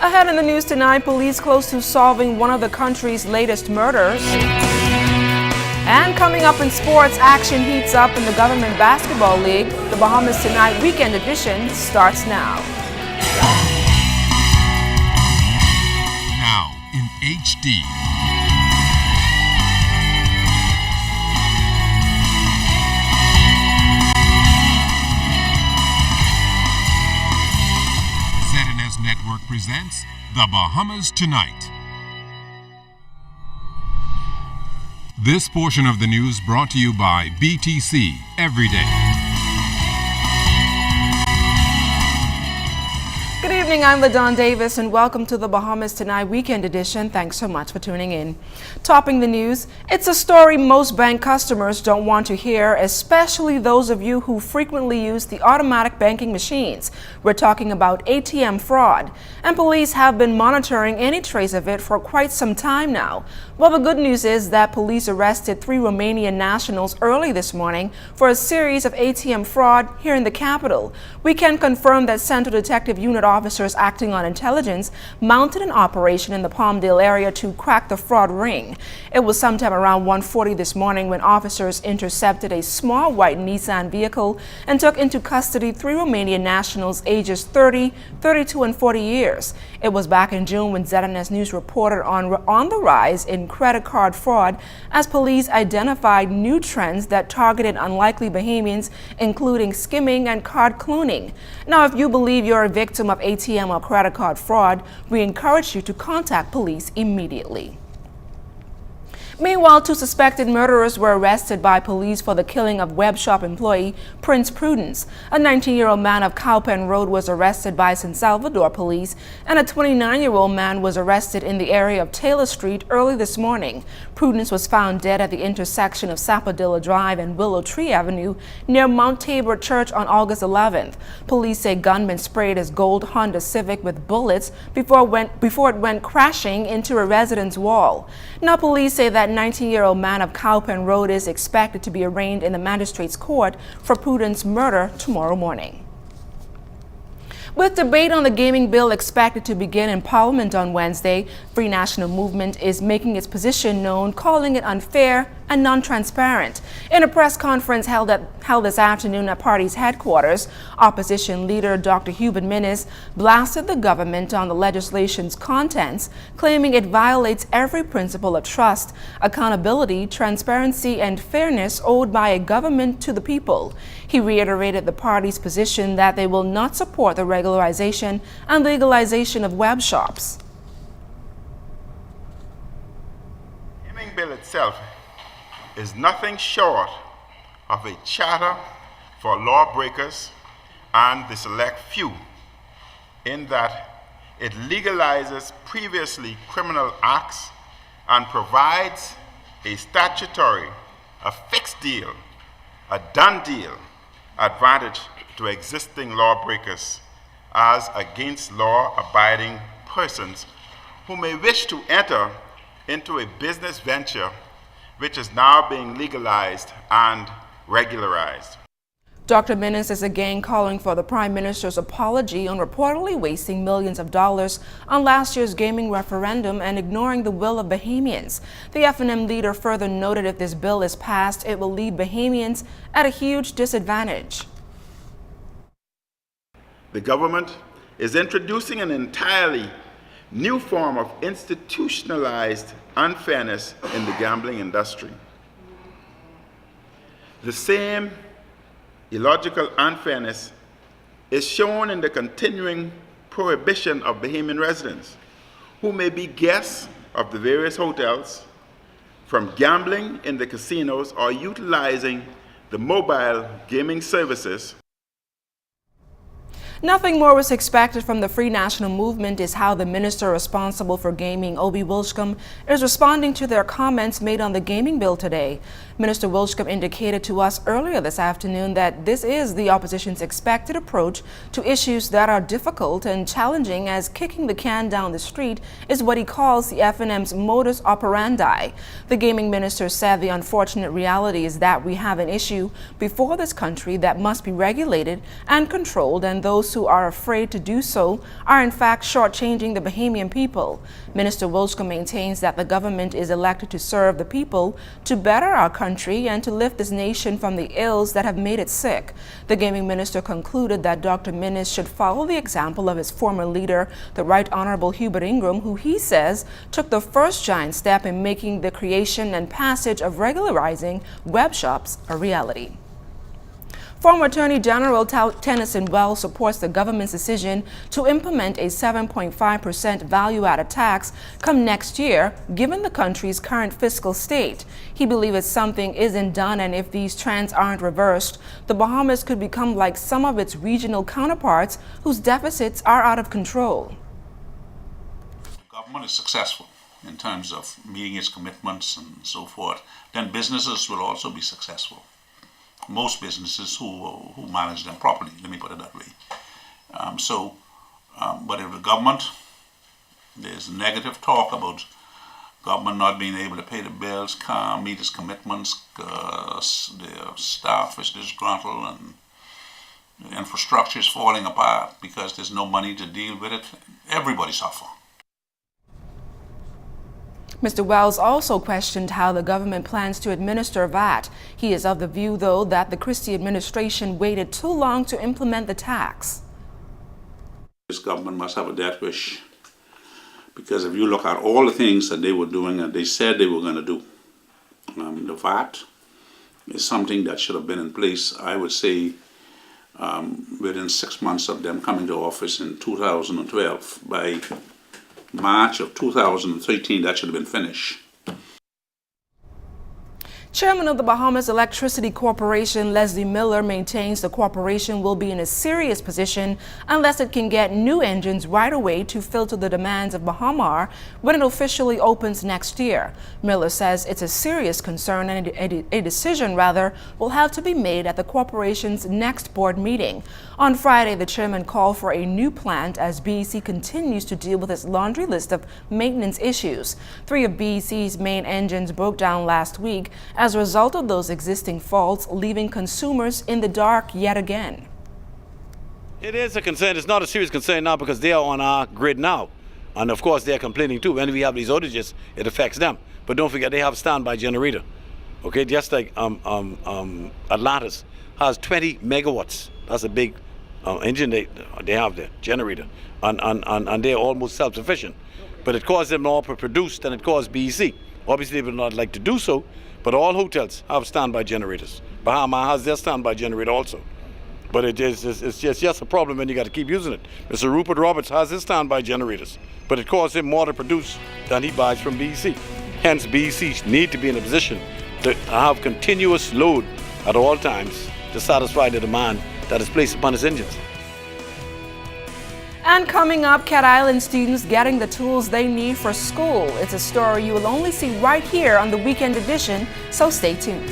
Ahead in the news tonight, police close to solving one of the country's latest murders. And coming up in sports, action heats up in the Government Basketball League. The Bahamas Tonight Weekend Edition starts now. Now in HD. Network presents The Bahamas Tonight. This portion of the news brought to you by BTC Every Day. Good evening, I'm LaDon Davis and welcome to the Bahamas Tonight Weekend Edition. Thanks so much for tuning in. Topping the news, it's a story most bank customers don't want to hear, especially those of you who frequently use the automatic banking machines. We're talking about ATM fraud, and police have been monitoring any trace of it for quite some time now. Well, the good news is that police arrested 3 Romanian nationals early this morning for a series of ATM fraud here in the capital. We can confirm that Central Detective Unit officers acting on intelligence mounted an operation in the Palmdale area to crack the fraud ring. It was sometime around 1:40 this morning when officers intercepted a small white Nissan vehicle and took into custody 3 Romanian nationals ages 30, 32, and 40 years. It was back in June when ZNS News reported on the rise in credit card fraud as police identified new trends that targeted unlikely Bahamians, including skimming and card cloning. Now, if you believe you're a victim of ATM or credit card fraud, we encourage you to contact police immediately. Meanwhile, 2 suspected murderers were arrested by police for the killing of web shop employee Prince Prudence. A 19-year-old man of Cowpen Road was arrested by San Salvador police, and a 29-year-old man was arrested in the area of Taylor Street early this morning. Prudence was found dead at the intersection of Sapodilla Drive and Willow Tree Avenue near Mount Tabor Church on August 11th. Police say gunmen sprayed his gold Honda Civic with bullets before it went crashing into a residence wall. Now, police say that 19-year-old man of Cowpen Road is expected to be arraigned in the magistrate's court for Prudence's murder tomorrow morning. With debate on the gaming bill expected to begin in Parliament on Wednesday, Free National Movement is making its position known, calling it unfair and non-transparent. In a press conference held this afternoon at party's headquarters, opposition leader Dr. Hubert Minnis blasted the government on the legislation's contents, claiming it violates every principle of trust, accountability, transparency, and fairness owed by a government to the people. He reiterated the party's position that they will not support the regularization and legalization of web shops. The gaming bill itself is nothing short of a charter for lawbreakers and the select few, in that it legalizes previously criminal acts and provides a statutory, a fixed deal, a done deal advantage to existing lawbreakers as against law-abiding persons who may wish to enter into a business venture which is now being legalized and regularized. Dr. Minnis is again calling for the Prime Minister's apology on reportedly wasting millions of dollars on last year's gaming referendum and ignoring the will of Bahamians. The F&M leader further noted if this bill is passed, it will leave Bahamians at a huge disadvantage. The government is introducing an entirely new form of institutionalized unfairness in the gambling industry. The same illogical unfairness is shown in the continuing prohibition of Bahamian residents, who may be guests of the various hotels, from gambling in the casinos or utilizing the mobile gaming services. Nothing more was expected from the Free National Movement is how the minister responsible for gaming, Obi Wilshcombe, is responding to their comments made on the gaming bill today. Minister Wilshcombe indicated to us earlier this afternoon that this is the opposition's expected approach to issues that are difficult and challenging, as kicking the can down the street is what he calls the F&M's modus operandi. The gaming minister said the unfortunate reality is that we have an issue before this country that must be regulated and controlled, and those those who are afraid to do so are in fact shortchanging the Bahamian people. Minister Wilczka maintains that the government is elected to serve the people, to better our country, and to lift this nation from the ills that have made it sick. The gaming minister concluded that Dr. Minnis should follow the example of his former leader, the Right Honorable Hubert Ingram, who he says took the first giant step in making the creation and passage of regularizing web shops a reality. Former Attorney General Tennyson Wells supports the government's decision to implement a 7.5% value-added tax come next year, given the country's current fiscal state. He believes if something isn't done and if these trends aren't reversed, the Bahamas could become like some of its regional counterparts whose deficits are out of control. The government is successful in terms of meeting its commitments and so forth, then businesses will also be successful. Most businesses who manage them properly, let me put it that way. But if the government, there's negative talk about government not being able to pay the bills, can't meet its commitments, the staff is disgruntled and the infrastructure is falling apart because there's no money to deal with it, everybody suffers. Mr. Wells also questioned how the government plans to administer VAT. He is of the view, though, that the Christie administration waited too long to implement the tax. This government must have a death wish, because if you look at all the things that they were doing and they said they were going to do, the VAT is something that should have been in place, I would say, within 6 months of them coming to office in 2012. By March of 2013, that should have been finished. Chairman of the Bahamas Electricity Corporation, Leslie Miller, maintains the corporation will be in a serious position unless it can get new engines right away to filter the demands of Bahamar when it officially opens next year. Miller says it's a serious concern and a decision, will have to be made at the corporation's next board meeting. On Friday, the chairman called for a new plant as BEC continues to deal with its laundry list of maintenance issues. 3 of BEC's main engines broke down last week as a result of those existing faults, leaving consumers in the dark yet again. It is a concern. It's not a serious concern now because they are on our grid now. And of course, they're complaining too. When we have these outages, it affects them. But don't forget, they have a standby generator. Okay, just like Atlantis has 20 megawatts. That's a big engine they have there, generator. And they're almost self-sufficient. But it caused them to overproduce than it caused BEC. Obviously, they would not like to do so, but all hotels have standby generators. Bahama has their standby generator also. But it's just a problem when you got to keep using it. Mr. Rupert Roberts has his standby generators, but it costs him more to produce than he buys from BEC. Hence, BEC need to be in a position to have continuous load at all times to satisfy the demand that is placed upon its engines. And coming up, Cat Island students getting the tools they need for school. It's a story you will only see right here on the Weekend Edition, so stay tuned.